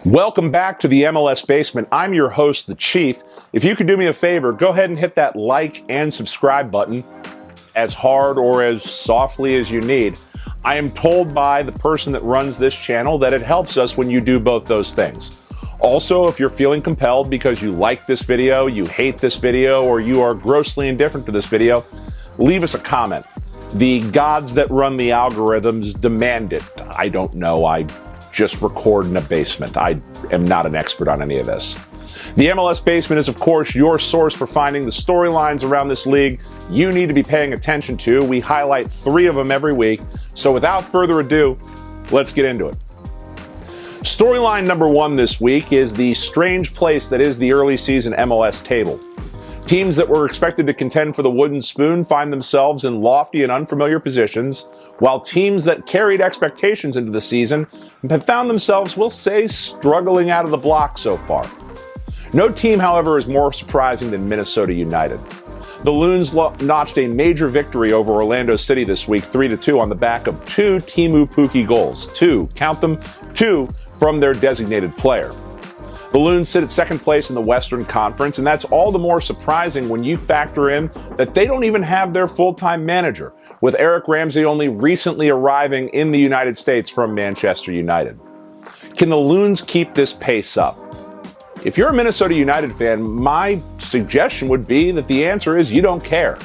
Welcome back to the MLS Basement. I'm your host, the Chief. If you could do me a favor, go ahead and hit that like and subscribe button as hard or as softly as you need. I am told by the person that runs this channel that it helps us when you do both those things. Also, if you're feeling compelled because you like this video, you hate this video, or you are grossly indifferent to this video, leave us a comment. The gods that run the algorithms demand it. I don't know. I just record in a basement. I am not an expert on any of this. The MLS Basement is, of course, your source for finding the storylines around this league you need to be paying attention to. We highlight 3 of them every week. So without further ado, let's get into it. Storyline number 1 this week is the strange place that is the early season MLS table. Teams that were expected to contend for the wooden spoon find themselves in lofty and unfamiliar positions, while teams that carried expectations into the season have found themselves, we'll say, struggling out of the block so far. No team, however, is more surprising than Minnesota United. The Loons notched a major victory over Orlando City this week, 3-2, on the back of 2 Teemu Pukki goals. 2, count them, 2 from their designated player. The Loons sit at second place in the Western Conference, and that's all the more surprising when you factor in that they don't even have their full-time manager, with Eric Ramsey only recently arriving in the United States from Manchester United. Can the Loons keep this pace up? If you're a Minnesota United fan, my suggestion would be that the answer is you don't care.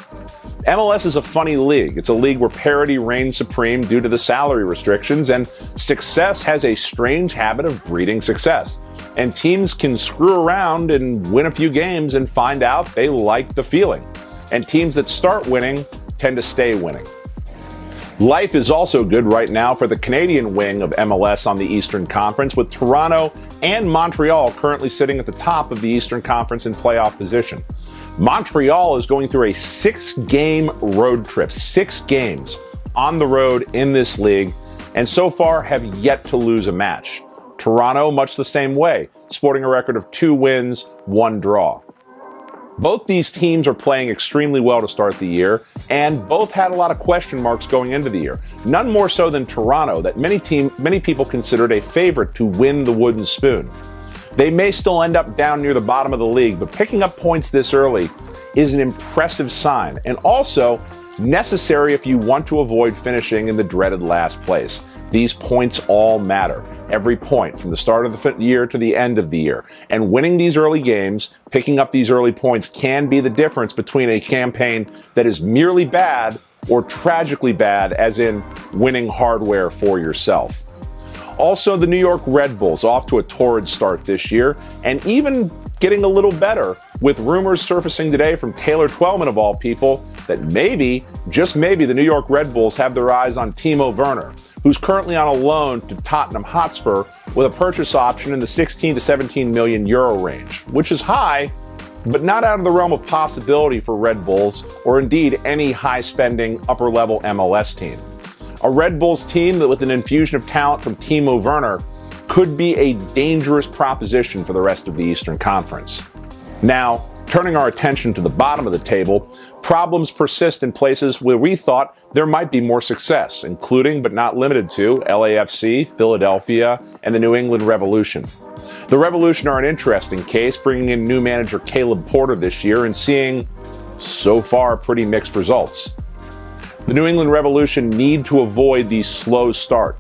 MLS is a funny league. It's a league where parity reigns supreme due to the salary restrictions, and success has a strange habit of breeding success. And teams can screw around and win a few games and find out they like the feeling. And teams that start winning tend to stay winning. Life is also good right now for the Canadian wing of MLS on the Eastern Conference, with Toronto and Montreal currently sitting at the top of the Eastern Conference in playoff position. Montreal is going through a 6-game road trip, 6 games on the road in this league, and so far have yet to lose a match. Toronto, much the same way, sporting a record of 2 wins, 1 draw. Both these teams are playing extremely well to start the year, and both had a lot of question marks going into the year. None more so than Toronto, that many people considered a favorite to win the wooden spoon. They may still end up down near the bottom of the league, but picking up points this early is an impressive sign, and also necessary if you want to avoid finishing in the dreaded last place. These points all matter. Every point from the start of the year to the end of the year. And winning these early games, picking up these early points, can be the difference between a campaign that is merely bad or tragically bad, as in winning hardware for yourself. Also, the New York Red Bulls off to a torrid start this year, and even getting a little better, with rumors surfacing today from Taylor Twellman of all people that maybe, just maybe, the New York Red Bulls have their eyes on Timo Werner, who's currently on a loan to Tottenham Hotspur with a purchase option in the 16 to 17 million euro range, which is high, but not out of the realm of possibility for Red Bulls or indeed any high-spending upper-level MLS team. A Red Bulls team that, with an infusion of talent from Timo Werner, could be a dangerous proposition for the rest of the Eastern Conference. Now, turning our attention to the bottom of the table, problems persist in places where we thought there might be more success, including but not limited to LAFC, Philadelphia, and the New England Revolution. The Revolution are an interesting case, bringing in new manager Caleb Porter this year and seeing, so far, pretty mixed results. The New England Revolution need to avoid the slow start.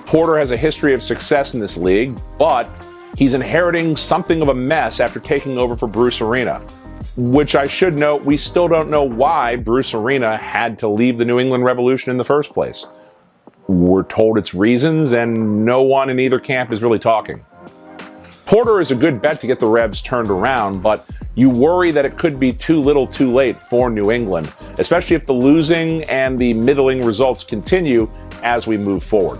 Porter has a history of success in this league, but he's inheriting something of a mess after taking over for Bruce Arena, which I should note, we still don't know why Bruce Arena had to leave the New England Revolution in the first place. We're told it's reasons, and no one in either camp is really talking. Porter is a good bet to get the Revs turned around, but you worry that it could be too little too late for New England, especially if the losing and the middling results continue as we move forward.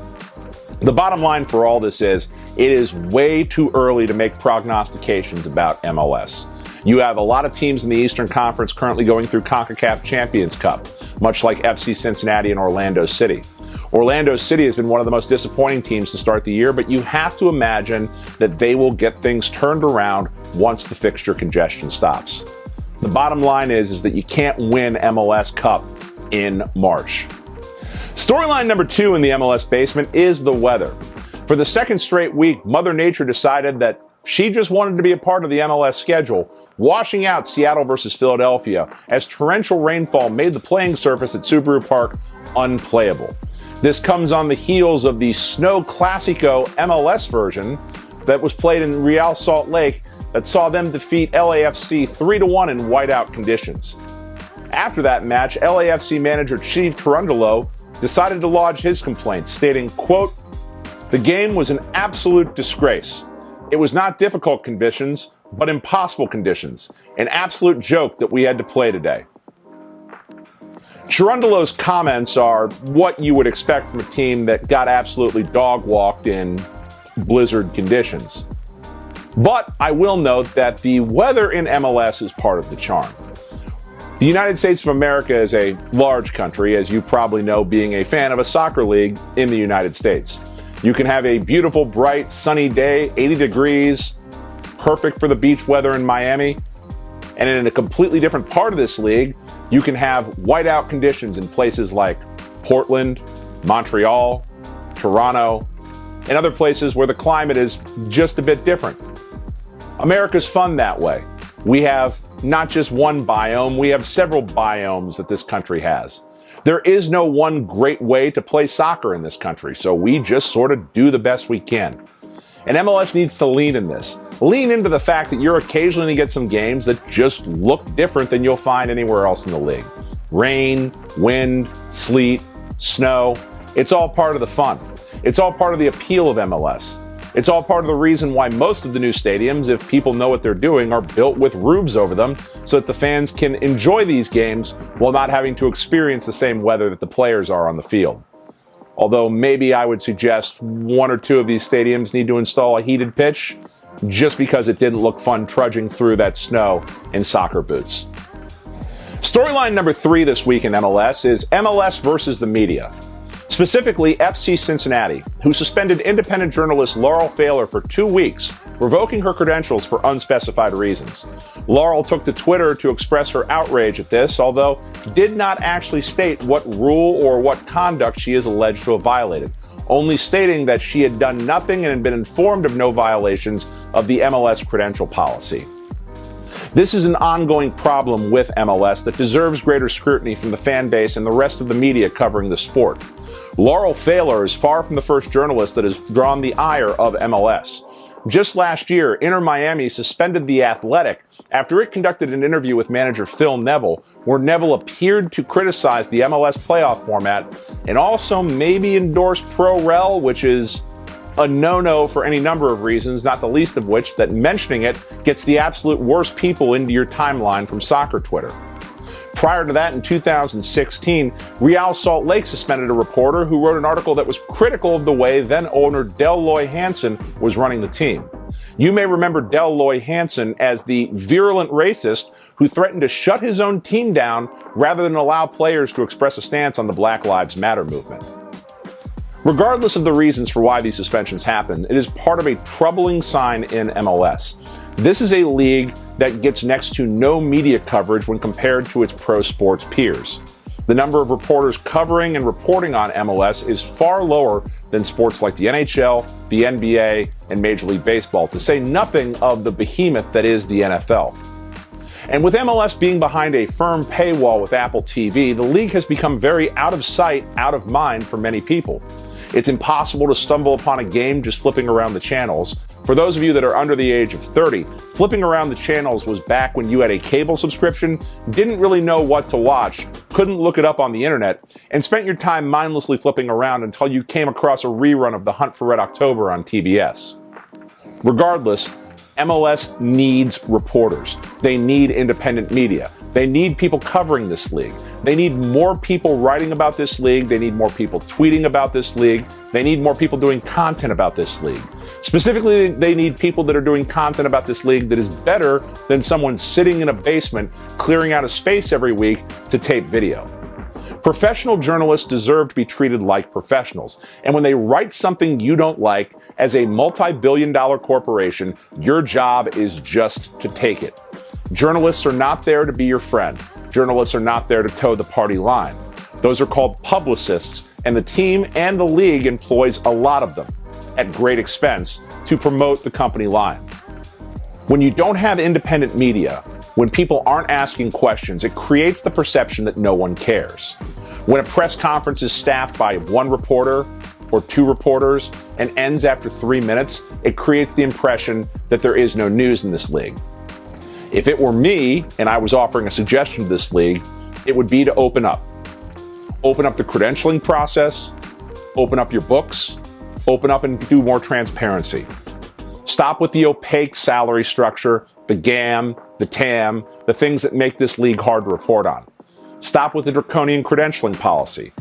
The bottom line for all this is, it is way too early to make prognostications about MLS. You have a lot of teams in the Eastern Conference currently going through CONCACAF Champions Cup, much like FC Cincinnati and Orlando City. Orlando City has been one of the most disappointing teams to start the year, but you have to imagine that they will get things turned around once the fixture congestion stops. The bottom line is that you can't win MLS Cup in March. Storyline number 2 in the MLS Basement is the weather. For the second straight week, Mother Nature decided that she just wanted to be a part of the MLS schedule, washing out Seattle versus Philadelphia as torrential rainfall made the playing surface at Subaru Park unplayable. This comes on the heels of the Snow Classico MLS version that was played in Real Salt Lake that saw them defeat LAFC 3-1 in whiteout conditions. After that match, LAFC manager Chief Turundolo decided to lodge his complaint, stating, quote, "The game was an absolute disgrace. It was not difficult conditions, but impossible conditions. An absolute joke that we had to play today." Chirundolo's comments are what you would expect from a team that got absolutely dog-walked in blizzard conditions. But I will note that the weather in MLS is part of the charm. The United States of America is a large country, as you probably know, being a fan of a soccer league in the United States. You can have a beautiful, bright, sunny day, 80 degrees, perfect for the beach weather in Miami. And in a completely different part of this league, you can have whiteout conditions in places like Portland, Montreal, Toronto, and other places where the climate is just a bit different. America's fun that way. We have not just one biome, we have several biomes that this country has. There is no one great way to play soccer in this country, so we just sort of do the best we can. And MLS needs to lean in this. Lean into the fact that you're occasionally going to get some games that just look different than you'll find anywhere else in the league. Rain, wind, sleet, snow, it's all part of the fun. It's all part of the appeal of MLS. It's all part of the reason why most of the new stadiums, if people know what they're doing, are built with roofs over them so that the fans can enjoy these games while not having to experience the same weather that the players are on the field. Although maybe I would suggest one or two of these stadiums need to install a heated pitch just because it didn't look fun trudging through that snow in soccer boots. Storyline number 3 this week in MLS is MLS versus the media. Specifically, FC Cincinnati, who suspended independent journalist Laurel Pfahler for 2 weeks, revoking her credentials for unspecified reasons. Laurel took to Twitter to express her outrage at this, although did not actually state what rule or what conduct she is alleged to have violated, only stating that she had done nothing and had been informed of no violations of the MLS credential policy. This is an ongoing problem with MLS that deserves greater scrutiny from the fan base and the rest of the media covering the sport. Laurel Pfahler is far from the first journalist that has drawn the ire of MLS. Just last year, Inter Miami suspended The Athletic after it conducted an interview with manager Phil Neville, where Neville appeared to criticize the MLS playoff format and also maybe endorse Pro-Rel, which is a no-no for any number of reasons, not the least of which that mentioning it gets the absolute worst people into your timeline from soccer Twitter. Prior to that, in 2016, Real Salt Lake suspended a reporter who wrote an article that was critical of the way then-owner Del Loy Hansen was running the team. You may remember Del Loy Hansen as the virulent racist who threatened to shut his own team down rather than allow players to express a stance on the Black Lives Matter movement. Regardless of the reasons for why these suspensions happen, it is part of a troubling sign in MLS. This is a league that gets next to no media coverage when compared to its pro sports peers. The number of reporters covering and reporting on MLS is far lower than sports like the NHL, the NBA, and Major League Baseball, to say nothing of the behemoth that is the NFL. And with MLS being behind a firm paywall with Apple TV, the league has become very out of sight, out of mind for many people. It's impossible to stumble upon a game just flipping around the channels. For those of you that are under the age of 30, flipping around the channels was back when you had a cable subscription, didn't really know what to watch, couldn't look it up on the internet, and spent your time mindlessly flipping around until you came across a rerun of The Hunt for Red October on TBS. Regardless, MLS needs reporters. They need independent media. They need people covering this league. They need more people writing about this league. They need more people tweeting about this league. They need more people doing content about this league. Specifically, they need people that are doing content about this league that is better than someone sitting in a basement clearing out a space every week to tape video. Professional journalists deserve to be treated like professionals. And when they write something you don't like, as a multi-billion-dollar corporation, your job is just to take it. Journalists are not there to be your friend. Journalists are not there to toe the party line. Those are called publicists, and the team and the league employs a lot of them. at great expense to promote the company line. When you don't have independent media, when people aren't asking questions, it creates the perception that no one cares. When a press conference is staffed by one reporter or two reporters and ends after 3 minutes, it creates the impression that there is no news in this league. If it were me and I was offering a suggestion to this league, it would be to open up. Open up the credentialing process, open up your books, open up and do more transparency. Stop with the opaque salary structure, the GAM, the TAM, the things that make this league hard to report on. Stop with the draconian credentialing policy.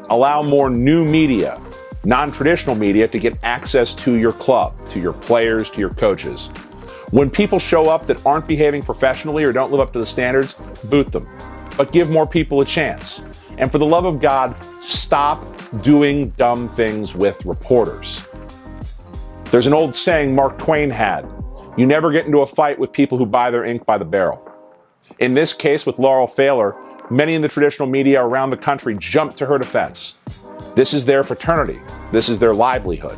Allow more new media, non-traditional media, to get access to your club, to your players, to your coaches. When people show up that aren't behaving professionally or don't live up to the standards, boot them. But give more people a chance. And for the love of God, stop doing dumb things with reporters. There's an old saying Mark Twain had: you never get into a fight with people who buy their ink by the barrel. In this case with Laurel Pfahler, many in the traditional media around the country jumped to her defense. This is their fraternity. This is their livelihood.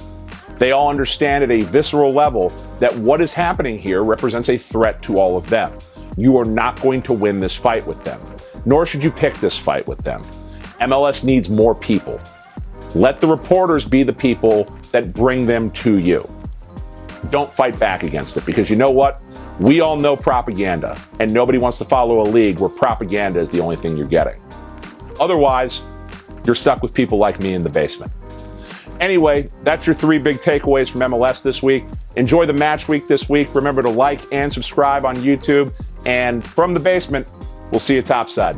They all understand at a visceral level that what is happening here represents a threat to all of them. You are not going to win this fight with them, nor should you pick this fight with them. MLS needs more people. Let the reporters be the people that bring them to you. Don't fight back against it, because you know what? We all know propaganda, and nobody wants to follow a league where propaganda is the only thing you're getting. Otherwise, you're stuck with people like me in the basement. Anyway, that's your 3 big takeaways from MLS this week. Enjoy the match week this week. Remember to like and subscribe on YouTube. And from the basement, we'll see you topside.